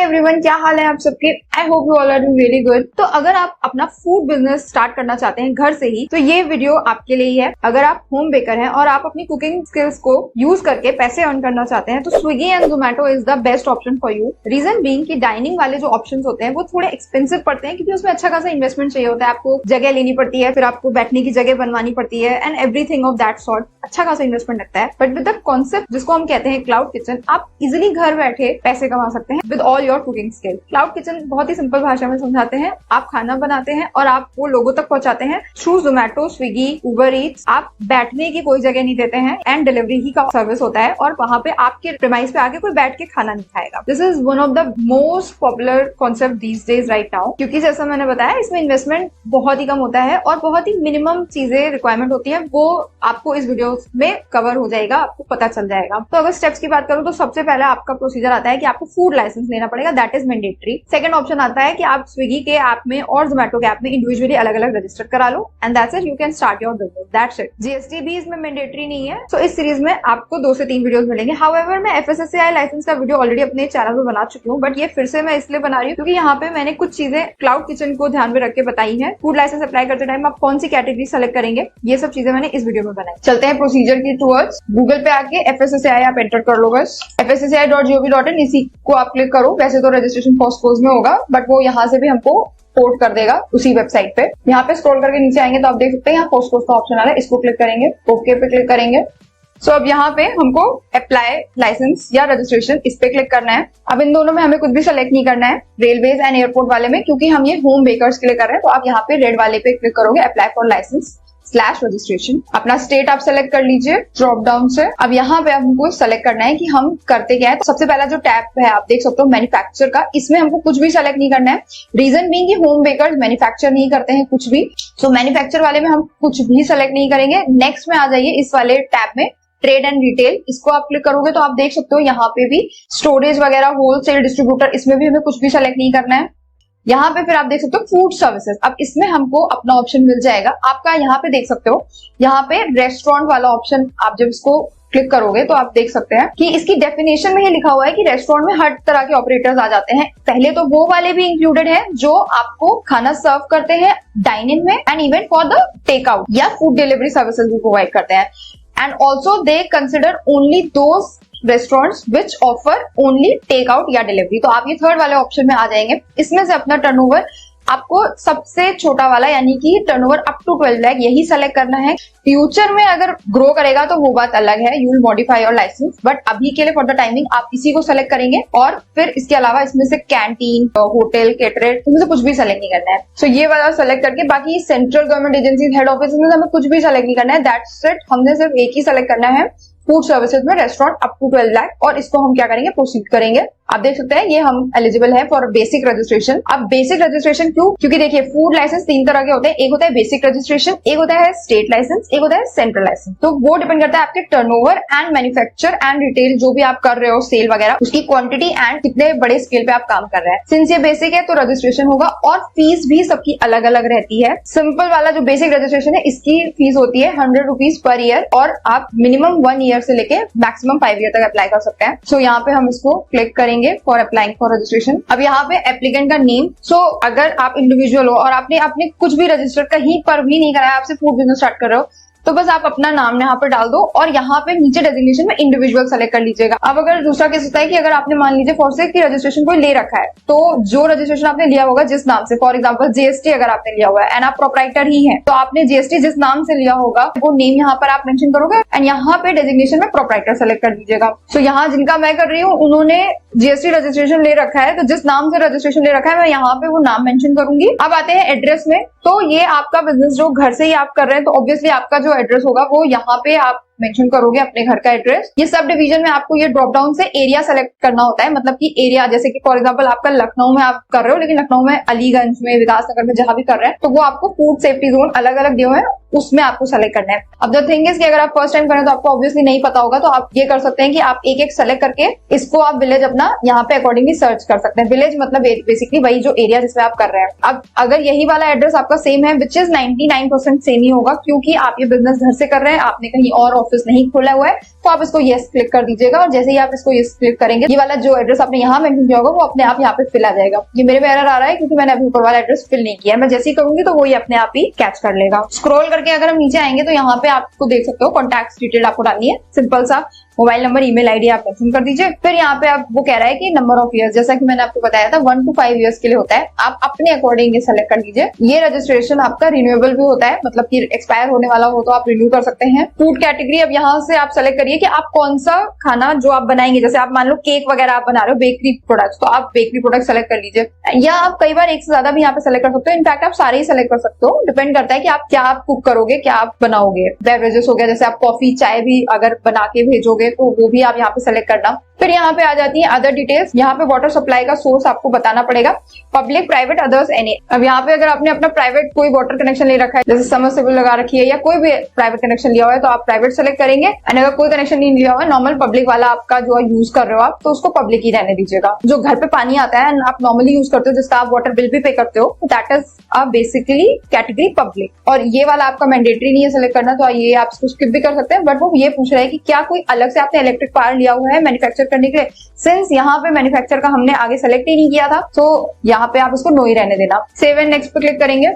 Everyone, क्या हाल है आप सबके। I hope you all are doing really good. तो अगर आप अपना फूड बिजनेस स्टार्ट करना चाहते हैं घर से ही, तो ये वीडियो आपके लिए ही है। अगर आप होम बेकर हैं और आप अपनी कुकिंग स्किल्स को यूज करके पैसे अर्न करना चाहते हैं, तो Swiggy and Zomato is the best option for you. Reason being कि डाइनिंग वाले जो ऑप्शन होते हैं वो थोड़े एक्सपेंसिव पड़ते हैं, क्योंकि उसमें अच्छा खासा इन्वेस्टमेंट चाहिए होता है। आपको जगह लेनी पड़ती है, फिर आपको बैठने की जगह बनवानी पड़ती है and everything of that sort. अच्छा खासा इन्वेस्टमेंट लगता है। बट विद द कॉन्सेप्ट जिसको हम कहते हैं क्लाउड किचन, आप इजिली घर बैठे पैसे कमा सकते हैं with all your cooking skill. Cloud kitchen बहुत ही सिंपल भाषा में समझाते हैं। आप खाना बनाते हैं और आप वो लोगों तक पहुंचाते हैं थ्रू जोमेटो, स्विगी, उबर ईट्स। आप बैठने की कोई जगह नहीं देते हैं एंड डिलीवरी ही का सर्विस होता है, और वहां पे आपके प्रेमाइस पे आके कोई बैठ के खाना नहीं खाएगा। This is one of the most popular concept these days right now, क्योंकि जैसा मैंने बताया इसमें इन्वेस्टमेंट बहुत ही कम होता है और बहुत ही मिनिमम चीजें रिक्वायरमेंट होती है। वो आपको इस वीडियो में कवर हो जाएगा, आपको पता चल जाएगा। तो अगर स्टेप्स की बात करूं तो सबसे पहले आपका प्रोसीजर आता है कि आपको फूड लाइसेंस लेना पड़ेगा, that is mandatory. Second option आता है कि आप स्विगी के ऐप में और जोमेटो के ऐप में इंडिविजुअली अलग अलग रजिस्टर करा लो and that's it, you can start your business, that's it. GST भी इसमें मैंडेटरी नहीं है। सो इस सीरीज में आपको 2 से 3 वीडियोस मिलेंगे। हाउएवर मैं एफएसएसएआई लाइसेंस का वीडियो ऑलरेडी अपने चैनल पे बना चुकी हूँ, बट ये फिर से मैं इसलिए बना रही हूँ क्योंकि यहाँ पे मैंने कुछ चीजें क्लाउड किचन को ध्यान में रख के बताई है। फूड लाइसेंस अप्लाई करते टाइम आप कौन सी कैटेगरी सेलेक्ट करेंगे, ये सब चीजें मैंने इस वीडियो में बनाई। चलते हैं प्रोसीजर की टूवर्ड्स। गूगल पे आके एफएसएसएआई आप एंटर कर लो बस, fssai.gov.in, इसी को आप क्लिक करो। वैसे तो रजिस्ट्रेशन फॉस्कोज में होगा, बट वो यहाँ से भी हमको पोर्ट कर देगा उसी वेबसाइट पे। यहाँ पे स्क्रॉल करके नीचे आएंगे तो आप देख सकते हैं यहाँ फॉस्कोज का ऑप्शन आ रहा है, इसको क्लिक करेंगे, ओके पे क्लिक करेंगे। सो अब यहाँ पे हमको अप्लाई लाइसेंस या रजिस्ट्रेशन, इस पे क्लिक करना है। अब इन दोनों में हमें कुछ भी सेलेक्ट नहीं करना है, रेलवेज एंड एयरपोर्ट वाले में, क्योंकि हम ये होम बेकर्स के लिए कर रहे हैं। तो आप यहाँ पे रेड वाले पे क्लिक करोगे, अप्लाई फॉर लाइसेंस /रजिस्ट्रेशन। अपना स्टेट आप सेलेक्ट कर लीजिए ड्रॉप डाउन से। अब यहाँ पे हमको सेलेक्ट करना है कि हम करते क्या है। तो सबसे पहला जो टैब है आप देख सकते हो मैन्युफैक्चर का, इसमें हमको कुछ भी सेलेक्ट नहीं करना है। रीजन बीइंग कि होम बेकर्स मैन्युफैक्चर नहीं करते हैं कुछ भी। सो मैन्युफैक्चर वाले में हम कुछ भी सेलेक्ट नहीं करेंगे। नेक्स्ट में आ जाइए इस वाले टैब में, ट्रेड एंड रिटेल, इसको आप क्लिक करोगे तो आप देख सकते हो यहाँ पे भी स्टोरेज वगैरह, होलसेल, डिस्ट्रीब्यूटर, इसमें भी हमें कुछ भी सेलेक्ट नहीं करना है। यहाँ पे फिर आप देख सकते हो फूड सर्विसेज, अब इसमें हमको अपना ऑप्शन मिल जाएगा आपका। यहाँ पे देख सकते हो, यहाँ पे रेस्टोरेंट वाला ऑप्शन, आप जब इसको क्लिक करोगे तो आप देख सकते हैं कि इसकी डेफिनेशन में ये लिखा हुआ है कि रेस्टोरेंट में हर तरह के ऑपरेटर्स आ जाते हैं। पहले तो वो वाले भी इंक्लूडेड है जो आपको खाना सर्व करते हैं डाइन इन में, and even for the take out या फूड डिलीवरी सर्विसेज भी प्रोवाइड करते हैं। And also they consider only those restaurants which offer only take out या डिलीवरी। तो आप ये थर्ड वाले ऑप्शन में आ जाएंगे। इसमें से अपना टर्नओवर आपको सबसे छोटा वाला, यानी कि टर्नओवर अप टू 12 लाख, यही सेलेक्ट करना है। फ्यूचर में अगर ग्रो करेगा तो वो बात अलग है, you will modify your licence, but अभी के लिए फॉर द टाइमिंग आप इसी को सेलेक्ट करेंगे। और फिर इसके अलावा इसमें से कैंटीन, होटल, केटरेट, इनमें से कुछ भी सेलेक्ट नहीं करना है। सो ये वाला सेलेक्ट करके बाकी central government agency, head office में हमें कुछ भी सेलेक्ट नहीं करना है। That's it. हमने सिर्फ एक ही सेलेक्ट करना है, फूड सर्विसेज में रेस्टोरेंट अप टू 12 लाख, और इसको हम क्या करेंगे, प्रोसीड करेंगे। आप देख सकते हैं ये हम एलिजिबल है फॉर बेसिक रजिस्ट्रेशन। अब बेसिक रजिस्ट्रेशन क्यों? क्योंकि देखिए फूड लाइसेंस 3 तरह के होते हैं, एक होता है बेसिक रजिस्ट्रेशन, एक होता है स्टेट लाइसेंस, एक होता है सेंट्रल लाइसेंस। तो वो डिपेंड करता है आपके turnover and manufacture and retail, जो भी आप कर रहे हो, सेल वगैरह, उसकी क्वांटिटी एंड कितने बड़े स्केल पे आप काम कर रहे हैं। सिंस ये बेसिक है तो रजिस्ट्रेशन होगा, और फीस भी सबकी अलग अलग रहती है। सिंपल वाला जो बेसिक रजिस्ट्रेशन है, इसकी फीस होती है 100 रुपीज पर ईयर, और आप मिनिमम 1 ईयर से लेके मैक्सिमम 5 ईयर तक अप्लाई कर सकते हैं। सो यहाँ पे हम इसको क्लिक करेंगे फॉर अप्लाइंग फॉर रजिस्ट्रेशन। अब यहाँ पे एप्लीकेंट का नेम, सो अगर आप इंडिविजुअल हो और आपने कुछ भी रजिस्टर कहीं पर भी नहीं कराया, आपसे फूड बिजनेस स्टार्ट कर रहे हो, तो बस आप अपना नाम यहाँ पे डाल दो और यहाँ पे नीचे डेजिग्नेशन में इंडिविजुअल सेलेक्ट कर लीजिएगा। अब अगर दूसरा केस होता है कि अगर आपने मान लीजिए फॉर से कि रजिस्ट्रेशन कोई ले रखा है, तो जो रजिस्ट्रेशन आपने लिया होगा जिस नाम से, फॉर एग्जांपल जीएसटी अगर आपने लिया हुआ है एंड आप प्रोप्राइटर ही है, तो आपने जीएसटी जिस नाम से लिया होगा वो नेम यहाँ पर आप मेंशन करोगे एंड यहाँ पे डेजिग्नेशन में प्रोप्राइटर सेलेक्ट कर दीजिएगा। सो यहाँ जिनका मैं कर रही हूँ उन्होंने जीएसटी रजिस्ट्रेशन ले रखा है, तो जिस नाम से रजिस्ट्रेशन ले रखा है मैं यहाँ पे वो नाम मेंशन करूंगी। अब आते हैं एड्रेस में। तो ये आपका बिजनेस जो घर से ही आप कर रहे हैं, तो ऑब्वियसली आपका जो एड्रेस होगा वो यहाँ पे आप मेंशन करोगे अपने घर का एड्रेस। ये सब डिवीजन में आपको ये ड्रॉप डाउन से एरिया सेलेक्ट करना होता है, मतलब कि एरिया, जैसे कि फॉर एग्जांपल आपका लखनऊ में आप कर रहे हो, लेकिन लखनऊ में, अलीगंज में, विकासनगर में, जहां भी कर रहे हैं, तो वो आपको फूड सेफ्टी जोन अलग अलग दिए हुए हैं, उसमें आपको सेलेक्ट करना है। अब द थिंग इज कि अगर आप फर्स्ट टाइम करें तो आपको ऑब्वियसली नहीं पता होगा, तो आप ये कर सकते हैं कि आप एक एक सेलेक्ट करके इसको आप विलेज अपना यहाँ पे अकॉर्डिंगली सर्च कर सकते हैं। विलेज मतलब बेसिकली वही जो एरिया जिसमें आप कर रहे हैं। अब अगर यही वाला एड्रेस आपका सेम है, विच इज 99% सेम ही होगा, क्योंकि आप ये बिजनेस घर से कर रहे हैं, आपने कहीं और ऑफिस नहीं खोला हुआ है तो आप इसको येस क्लिक कर दीजिएगा, और जैसे ही आप इसको येस क्लिक करेंगे ये वाला जो एड्रेस आपने यहाँ मेंशन किया होगा वो अपने आप यहाँ पे फिल आ जाएगा। ये मेरे में एरर आ रहा है क्योंकि मैंने अभी ऊपर वाला एड्रेस फिल नहीं किया। मैं जैसे ही करूंगी तो वो ये अपने आप ही कैच कर लेगा। स्क्रॉल करके अगर हम नीचे आएंगे तो यहाँ पे आपको देख सकते हो कॉन्टैक्ट डिटेल आपको डालनी है। सिंपल सा मोबाइल नंबर, ईमेल आईडी आप मेंशन कर दीजिए। फिर यहाँ पे आप वो कह रहा है कि नंबर ऑफ ईयर्स, जैसा कि मैंने आपको बताया था 1 to 5 ईयर्स के लिए होता है। आप अपने अकॉर्डिंग सेलेक्ट कर लीजिए। ये रजिस्ट्रेशन आपका रिन्यूएबल भी होता है, मतलब कि एक्सपायर होने वाला हो तो आप रिन्यू कर सकते हैं। फूड कैटेगरी अब यहाँ से आप सेलेक्ट करिए कि आप कौन सा खाना जो आप बनाएंगे, जैसे आप मान लो केक वगैरह आप बना रहे हो, बेकरी प्रोडक्ट्स, तो आप बेकरी प्रोडक्ट सेलेक्ट कर लीजिए, या आप कई बार एक से ज्यादा भी यहाँ पे सेलेक्ट कर सकते हो। इनफैक्ट आप सारे ही सेलेक्ट कर सकते हो, डिपेंड करता है कि आप क्या कुक करोगे, क्या आप बनाओगे। बेवरेजेस हो गया, जैसे आप कॉफी चाय भी अगर बना के भेजोगे तो वो भी आप यहाँ पे सेलेक्ट करना। फिर यहाँ पे आ जाती है अदर डिटेल्स। यहाँ पे वाटर सप्लाई का सोर्स आपको बताना पड़ेगा, पब्लिक, प्राइवेट, अदर्स, एनी। अब यहाँ पे अगर आपने अपना प्राइवेट कोई वाटर कनेक्शन ले रखा है, जैसे समरसेबल लगा रखी है या कोई भी प्राइवेट कनेक्शन लिया हुआ है, तो आप प्राइवेट सेलेक्ट करेंगे। एंड अगर कोई कनेक्शन नहीं लिया हुआ है, नॉर्मल पब्लिक वाला आपका जो यूज कर रहे हो आप, तो उसको पब्लिक ही रहने दीजिएगा। जो घर पे पानी आता है आप नॉर्मली यूज करते हो, जिसका आप वाटर बिल भी पे करते हो, that is basically category public. और ये वाला आपका मैंडेटरी नहीं है सेलेक्ट करना, तो ये आप स्किप भी कर सकते हैं। बट वो ये पूछ रहा है कि क्या कोई अलग से आपने इलेक्ट्रिक पावर लिया हुआ है मैन्युफैक्चर करने के लिए। सिंस यहाँ पे मैन्युफैक्चर का हमने आगे सेलेक्ट ही नहीं किया था, तो यहाँ पे आप इसको नो ही रहने देना। सेव एंड नेक्स्ट पे क्लिक करेंगे।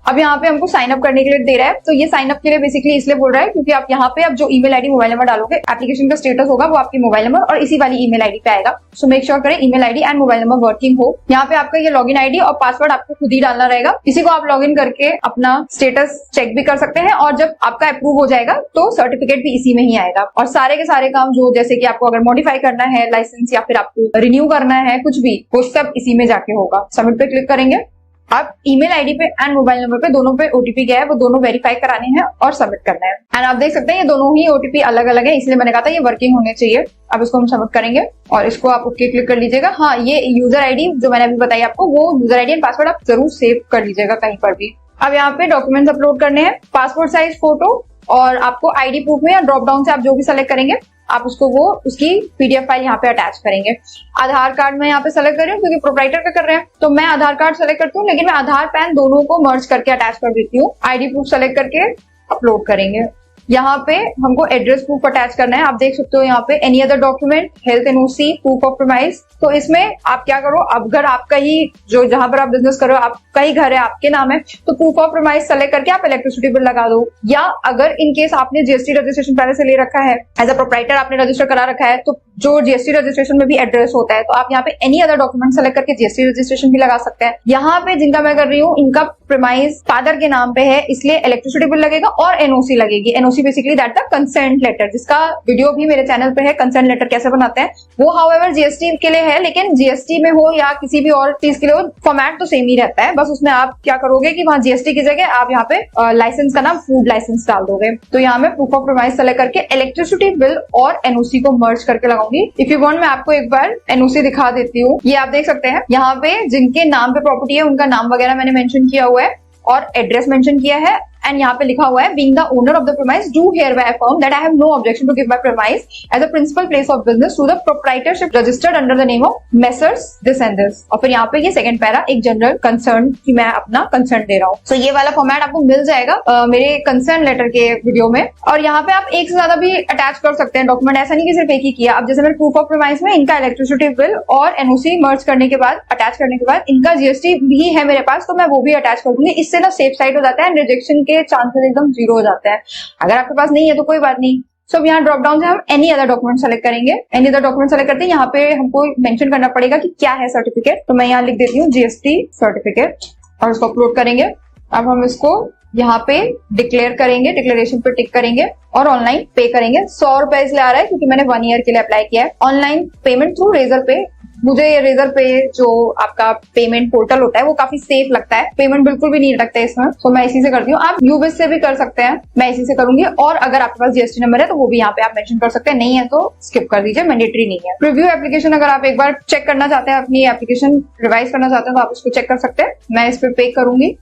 अब यहाँ पे हमको साइन अप करने के लिए दे रहा है, तो ये साइन अप के लिए बेसिकली इसलिए बोल रहा है क्योंकि आप यहाँ पे अब जो ईमेल आईडी मोबाइल नंबर डालोगे, एप्लीकेशन का स्टेटस होगा वो आपकी मोबाइल नंबर और इसी वाली ईमेल आईडी पे आएगा। सो मेक श्योर करें email ID and mobile number working हो। यहाँ पे आपका ये लॉगिन आईडी और पासवर्ड आपको खुद ही डालना रहेगा। इसी को आप लॉगिन करके अपना स्टेटस चेक भी कर सकते हैं, और जब आपका अप्रूव हो जाएगा तो सर्टिफिकेट भी इसी में ही आएगा। और सारे के सारे काम जो, जैसे कि आपको अगर मॉडिफाई करना है लाइसेंस या फिर आपको रिन्यू करना है कुछ भी, वो सब इसी में जाके होगा। सबमिट पे क्लिक करेंगे। अब ईमेल आईडी पे एंड मोबाइल नंबर पे दोनों पे ओटीपी गया है, वो दोनों वेरीफाई कराने हैं और सबमिट करना है। एंड आप देख सकते हैं ये दोनों ही ओटीपी अलग अलग है, इसलिए मैंने कहा था ये वर्किंग होने चाहिए। अब इसको हम सबमिट करेंगे और इसको आप ओके क्लिक कर लीजिएगा। हाँ, ये यूजर आईडी जो मैंने अभी बताई आपको, वो यूजर आईडी एंड पासवर्ड आप जरूर सेव कर लीजिएगा कहीं पर भी। अब यहाँ पे डॉक्यूमेंट्स अपलोड करने हैं, पासपोर्ट साइज फोटो, और आपको आईडी प्रूफ में या ड्रॉप डाउन से आप जो भी सेलेक्ट करेंगे आप उसको वो उसकी पीडीएफ फाइल यहाँ पे अटैच करेंगे। आधार कार्ड मैं यहाँ पे सेलेक्ट कर रही हूँ क्योंकि प्रोप्राइटर का कर रहे हैं, तो मैं आधार कार्ड सेलेक्ट करती हूँ, लेकिन मैं आधार पैन दोनों को मर्ज करके अटैच कर देती हूँ। आईडी प्रूफ सेलेक्ट करके अपलोड करेंगे। यहाँ पे हमको एड्रेस प्रूफ अटैच करना है। आप देख सकते हो यहाँ पे any other document, health NOC, proof of premise. तो इसमें आप क्या करो, अब अगर आपका ही जो जहां पर आप बिजनेस कर रहे हो आपका ही घर है, आपके नाम है, तो प्रूफ ऑफ प्रीमाइस सेलेक्ट करके आप इलेक्ट्रिसिटी बिल लगा दो। या अगर इन केस आपने जीएसटी रजिस्ट्रेशन पहले से ले रखा है, एज अ प्रोप्राइटर आपने रजिस्टर करा रखा है, तो जो जीएसटी रजिस्ट्रेशन में भी एड्रेस होता है, तो आप यहाँ पे एनी अदर डॉक्यूमेंट सेलेक्ट करके जीएसटी रजिस्ट्रेशन भी लगा सकते हैं। यहाँ पे जिनका मैं कर रही हूँ इनका प्रीमाइस फादर के नाम पे है, इसलिए इलेक्ट्रिसिटी बिल लगेगा और एनओसी लगेगी। NOC basically that the consent letter, जिसका वीडियो भी मेरे चैनल पे है, कंसेंट लेटर कैसे बनाते हैं वो। हाउएवर जीएसटी के लिए है, लेकिन जीएसटी में हो या किसी भी और चीज के लिए हो, फॉर्मेट तो सेम ही रहता है। बस उसमें आप क्या करोगे कि वहां जीएसटी की जगह आप यहाँ पे लाइसेंस का नाम फूड लाइसेंस डाल दोगे। तो यहाँ मैं प्रूफ ऑफ प्रीमाइस सेलेक्ट करके इलेक्ट्रिसिटी बिल और एनओसी को मर्ज करके लगाऊंगी। इफ यू वांट मैं आपको एक बार एनओसी दिखा देती हूँ। ये आप देख सकते हैं यहाँ पे जिनके नाम पे प्रॉपर्टी है उनका नाम वगैरह मैंने मेंशन किया हुआ है और एड्रेस मेंशन किया है। एंड यहाँ पे लिखा हुआ है being the owner of the premise do hereby affirm that I have no objection to give my premise as a principal place of business to the proprietorship registered under the name of messrs this and this. और फिर यहाँ पे ये second para एक general concern की मैं अपना concern दे रहा हूँ। सो ये वाला फॉर्मेट आपको मिल जाएगा मेरे कंसर्न लेटर के वीडियो में। और यहाँ पे आप एक से ज्यादा भी अटैच कर सकते हैं डॉक्यूमेंट, ऐसा नहीं कि सिर्फ एक ही किया। अब जैसे मैंने प्रूफ ऑफ प्रीमाइस में इनका इलेक्ट्रिसिटी बिल और एनओसी मर्ज करने के बाद अटैच करने के बाद इनका जीएसटी भी है मेरे पास, तो मैं वो भी अटैच कर दूंगी। इससे ना सेफ साइड हो जाता है, रिजेक्शन के चांसेस एकदम जीरो हो जाता है। अगर आपके पास नहीं है तो कोई बात नहीं। सो यहाँ ड्रॉप डाउन से हम एनी अदर डॉक्यूमेंट सेलेक्ट करेंगे। एनी अदर डॉक्यूमेंट सेलेक्ट करते हैं, यहाँ पे हमको मेंशन करना पड़ेगा कि क्या है सर्टिफिकेट। तो मैं यहाँ लिख देती हूँ जीएसटी सर्टिफिकेट और उसको अपलोड करेंगे। अब हम इसको यहाँ पे डिक्लेयर करेंगे, डिक्लेरेशन पे टिक करेंगे और ऑनलाइन पे करेंगे। 100 रुपए इसलिए आ रहा है क्योंकि मैंने 1 ईयर के लिए अप्लाई किया है। ऑनलाइन पेमेंट थ्रू रेजर पे। मुझे ये रेजर पे जो आपका पेमेंट पोर्टल होता है वो काफी सेफ लगता है, पेमेंट बिल्कुल भी नहीं लगता है इसमें। तो मैं इसी से करती हूँ। आप यूबिस से भी कर सकते हैं, मैं इसी से करूंगी। और अगर आपके पास जीएसटी नंबर है तो वो भी यहाँ पे आप मेंशन कर सकते हैं, नहीं है तो स्किप कर दीजिए, मैंडेटरी नहीं है। रिव्यू एप्लीकेशन अगर आप एक बार चेक करना चाहते हैं, अपनी एप्लीकेशन रिवाइज करना चाहते हैं तो आप उसको चेक कर सकते हैं। मैं इस पे पे करूंगी।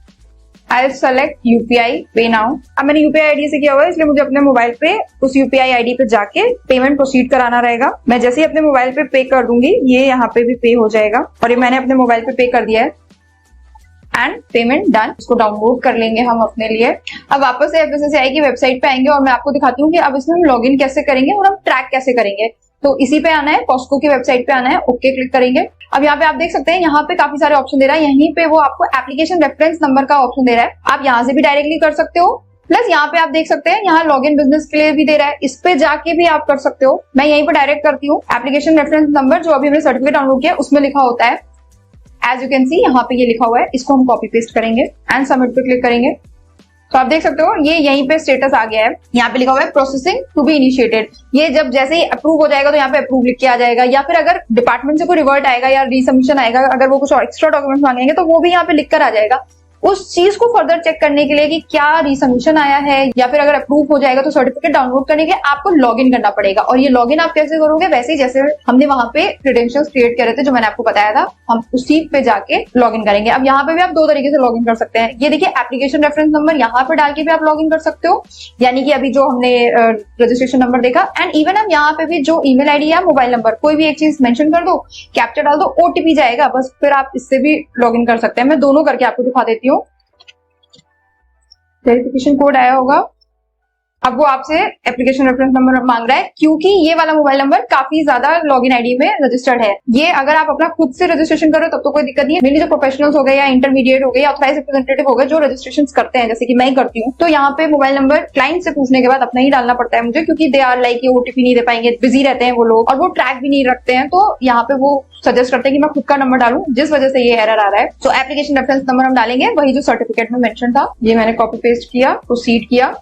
आई सेलेक्ट यूपीआई पे नाउ। अब मैंने यूपीआई आईडी से किया हुआ है, इसलिए मुझे अपने मोबाइल पे उस यूपीआई आईडी पे जाके पेमेंट प्रोसीड कराना रहेगा। मैं जैसे ही अपने मोबाइल पे कर दूंगी ये यहाँ पे भी पे हो जाएगा। और ये मैंने अपने मोबाइल पे कर दिया है। And payment done. इसको डाउनलोड कर लेंगे हम अपने लिए। अब वापस से FSSAI की वेबसाइट पे आएंगे और मैं आपको दिखाती हूँ कि अब इसमें हम लॉग इन कैसे करेंगे और हम ट्रैक कैसे करेंगे। तो इसी पे आना है, कॉस्को की वेबसाइट पे आना है, ओके क्लिक करेंगे। अब यहाँ पे आप देख सकते हैं, यहाँ पे काफी सारे ऑप्शन दे रहा है। यहीं पे वो आपको एप्लीकेशन रेफरेंस नंबर का ऑप्शन दे रहा है, आप यहाँ से भी डायरेक्टली कर सकते हो। प्लस यहाँ पे आप देख सकते हैं, यहाँ लॉग इन बिजनेस के लिए भी दे रहा है, इस पे जाके भी आप कर सकते हो। मैं यहीं पे डायरेक्ट करती हूँ। एप्लीकेशन रेफरेंस नंबर जो अभी हमने सर्टिफिकेट डाउनलोड किया उसमें लिखा होता है, एज यू कैन सी यहाँ पे ये लिखा हुआ है। इसको हम कॉपी पेस्ट करेंगे एंड सबमिट पे क्लिक करेंगे। तो आप देख सकते हो ये यहीं पे स्टेटस आ गया है, यहाँ पे लिखा हुआ है प्रोसेसिंग टू बी इनिशिएटेड। ये जब जैसे ही अप्रूव हो जाएगा तो यहाँ पे अप्रूव लिख के आ जाएगा, या फिर अगर डिपार्टमेंट से कोई रिवर्ट आएगा या रीसबमिशन आएगा, अगर वो कुछ एक्स्ट्रा डॉक्यूमेंट मांगेंगे तो वो भी यहाँ पे लिख कर आ जाएगा। उस चीज को फर्दर चेक करने के लिए कि क्या रिसबमिशन आया है या फिर अगर अप्रूव हो जाएगा तो सर्टिफिकेट डाउनलोड करने के लिए आपको लॉगिन करना पड़ेगा। और ये लॉगिन आप कैसे करोगे, वैसे ही जैसे हमने वहां पे क्रेडेंशियल्स क्रिएट करे थे जो मैंने आपको बताया था, हम उसी पे जाके लॉगिन करेंगे। अब यहाँ पे भी आप दो तरीके से लॉगिन कर सकते हैं। ये देखिए एप्लीकेशन रेफरेंस नंबर यहाँ पे डाल के भी आप लॉगिन कर सकते हो, यानी कि अभी जो हमने रजिस्ट्रेशन नंबर देखा। एंड इवन हम यहाँ पे भी जो ईमेल आईडी या मोबाइल नंबर कोई भी एक चीज मेंशन कर दो, कैप्चा डाल दो, ओटीपी जाएगा, बस फिर आप इससे भी लॉगिन कर सकते हैं। मैं दोनों करके आपको दिखा देती हूँ। वेरिफिकेशन कोड आया होगा, अब वो आपसे एप्लीकेशन रेफरेंस नंबर मांग रहा है, क्योंकि ये वाला मोबाइल नंबर काफी ज्यादा लॉगिन आईडी में रजिस्टर्ड है। ये अगर आप अपना खुद से रजिस्ट्रेशन करो तब तो कोई दिक्कत नहीं है। मेनली जो प्रोफेशनल्स हो गए या इंटरमीडिएट हो गए या ऑथराइज्ड रिप्रेजेंटेटिव हो गए जो रजिस्ट्रेशन करते हैं, जैसे कि मैं ही करती हूँ, तो यहाँ पे मोबाइल नंबर क्लाइंट से पूछने के बाद अपना ही डालना पड़ता है मुझे, क्योंकि दे आर लाइक ये ओटीपी नहीं दे पाएंगे, बिजी रहते हैं वो लोग और वो ट्रैक भी नहीं रखते हैं। तो यहाँ पे वो सजेस्ट करते हैं कि मैं खुद का नंबर डालूं, जिस वजह से ये एरर आ रहा है। तो एप्लीकेशन रेफरेंस नंबर हम डालेंगे, वही जो सर्टिफिकेट में मेंशन था। ये मैंने कॉपी पेस्ट किया, प्रोसीड किया।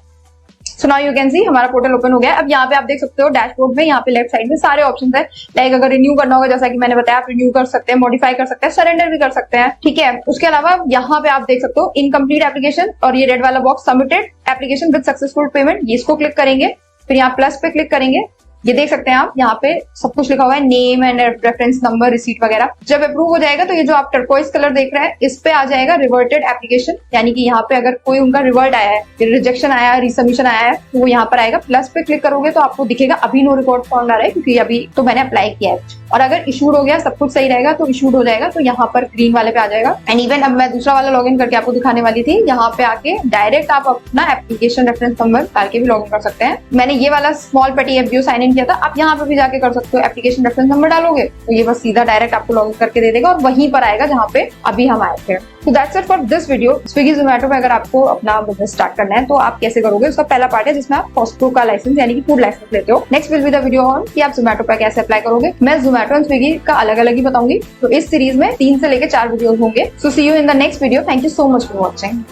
So now you can see हमारा पोर्टल ओपन हो गया है। अब यहाँ पे आप देख सकते हो डैशबोर्ड में यहाँ पे लेफ्ट साइड में सारे ऑप्शन है। लाइक अगर रिन्यू करना होगा, जैसा कि मैंने बताया, आप रिन्यू कर सकते हैं, मॉडिफाई कर सकते हैं, सरेंडर भी कर सकते हैं, ठीक है। उसके अलावा यहाँ पे आप देख सकते हो इनकम्प्लीट एप्लीकेशन और ये रेड वाला box submitted application with successful payment, ये इसको क्लिक करेंगे। फिर यहाँ प्लस पे क्लिक करेंगे, ये देख सकते हैं आप यहाँ पे सब कुछ लिखा हुआ है, name and reference number, receipt वगैरह। जब अप्रूव हो जाएगा तो ये जो आप टर्कोइज कलर देख रहे हैं इस पे आ जाएगा रिवर्टेड एप्लीकेशन, यानी कि यहाँ पे अगर कोई उनका रिवर्ट आया है, रिजेक्शन आया है, रिसबमिशन आया है, तो वो यहाँ पर आएगा। प्लस पे क्लिक करोगे तो आपको दिखेगा अभी नो रिकॉर्ड फाउंड आ रहा है, क्योंकि अभी तो मैंने अप्लाई किया है। और अगर इशूड हो गया, सब कुछ सही रहेगा तो इशूड हो जाएगा, तो यहाँ पर ग्रीन वाले पे आ जाएगा। एंड इवन अब मैं दूसरा वाला लॉगिन करके आपको दिखाने वाली थी, यहाँ पे आके डायरेक्ट आप अपना एप्लीकेशन रेफरेंस नंबर डाल के भी लॉगिन कर सकते हैं। मैंने ये वाला स्मॉल पेटी एफबीओ साइन इन किया था, आप यहाँ पे भी जाके कर सकते हो। एप्लीकेशन रेफरेंस नंबर डालोगे तो ये बस सीधा डायरेक्ट आपको लॉगिन करके दे देगा और वहीं पर आएगा जहाँ पे अभी हम आए थे। तो that's it for this video. Swiggy Zomato में अगर आपको अपना बिजनेस स्टार्ट करना है तो आप कैसे करोगे, उसका पहला पार्ट है जिसमें आप कॉस्को का लाइसेंस यानी कि फूड लाइसेंस लेते हो। Next will be the video on कि आप जोमेटो पर कैसे अप्लाई करोगे। मैं जोमेटो एंड स्विगी का अलग अलग ही बताऊंगी। तो इस सीरीज में 3 से लेकर 4 वीडियोस होंगे। So see you in the next video. Thank you so much for watching.